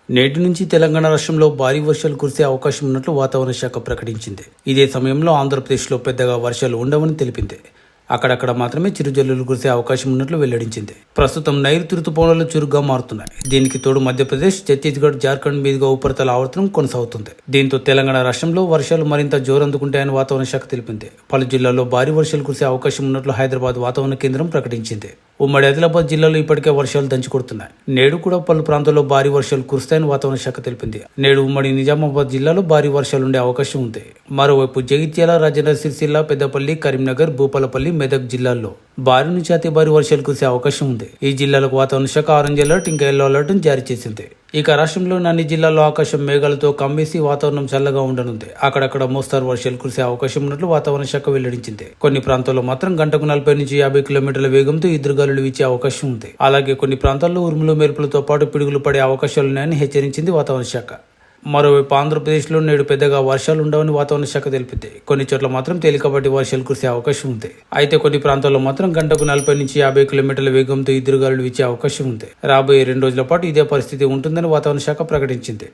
నేటి నుంచి తెలంగాణ రాష్ట్రంలో భారీ వర్షాలు కురిసే అవకాశం ఉన్నట్లు వాతావరణ శాఖ ప్రకటించింది. ఇదే సమయంలో ఆంధ్రప్రదేశ్లో పెద్దగా వర్షాలు ఉండవని తెలిపింది. అక్కడక్కడ మాత్రమే చిరుజల్లులు కురిసే అవకాశం ఉన్నట్లు వెల్లడించింది. ప్రస్తుతం నైరుతి రుతుపవనాలు చురుగ్గా మారుతున్నాయి. దీనికి తోడు మధ్యప్రదేశ్, ఛత్తీస్గఢ్, జార్ఖండ్ మీదుగా ఉపరితల ఆవర్తనం కొనసాగుతుంది. దీంతో తెలంగాణ రాష్ట్రంలో వర్షాలు మరింత జోరందుకుంటాయని వాతావరణ శాఖ తెలిపింది. పలు జిల్లాల్లో భారీ వర్షాలు కురిసే అవకాశం ఉన్నట్లు హైదరాబాద్ వాతావరణ కేంద్రం ప్రకటించింది. ఉమ్మడి ఆదిలాబాద్ జిల్లాలో ఇప్పటికే వర్షాలు దంచుకొడుతున్నాయి. నేడు కూడా పలు ప్రాంతాల్లో భారీ వర్షాలు కురుస్తాయని వాతావరణ శాఖ తెలిపింది. నేడు ఉమ్మడి నిజామాబాద్ జిల్లాలో భారీ వర్షాలు ఉండే అవకాశం ఉంది. మరోవైపు జగిత్యాల, రాజన్న సిరిసిల్ల, పెద్దపల్లి, కరీంనగర్, భూపాలపల్లి, మెదక్ జిల్లాల్లో భారీ నుంచి అతి భారీ వర్షాలు కురిసే అవకాశం ఉంది. ఈ జిల్లాలకు వాతావరణ శాఖ ఆరెంజ్ అలర్ట్, ఇంకా ఎల్లో అలర్ట్ జారీ చేసింది. ఇక రాష్ట్రంలోని అన్ని జిల్లాల్లో ఆకాశం మేఘాలతో కమ్మేసి వాతావరణం చల్లగా ఉండనుంది. అక్కడక్కడ మోస్తారు వర్షాలు కురిసే అవకాశం ఉన్నట్లు వాతావరణ శాఖ వెల్లడించింది. కొన్ని ప్రాంతాల్లో మాత్రం గంటకు 40 నుంచి 50 కిలోమీటర్ల వేగంతో ఈదురుగాలులు వీచే అవకాశం ఉంది. అలాగే కొన్ని ప్రాంతాల్లో ఉరుములు, మెరుపులతో పాటు పిడుగులు పడే అవకాశాలున్నాయని హెచ్చరించింది వాతావరణ శాఖ. మరోవైపు ఆంధ్రప్రదేశ్లో నేడు పెద్దగా వర్షాలు ఉండవని వాతావరణ శాఖ తెలిపింది. కొన్ని చోట్ల మాత్రం తేలికపాటి వర్షాలు కురిసే అవకాశం ఉంది. అయితే కొన్ని ప్రాంతాల్లో మాత్రం గంటకు 40 నుంచి 50 కిలోమీటర్ల వేగంతో ఈదురుగాలులు వీచే అవకాశం ఉంది. రాబోయే 2 రోజుల పాటు ఇదే పరిస్థితి ఉంటుందని వాతావరణ శాఖ ప్రకటించింది.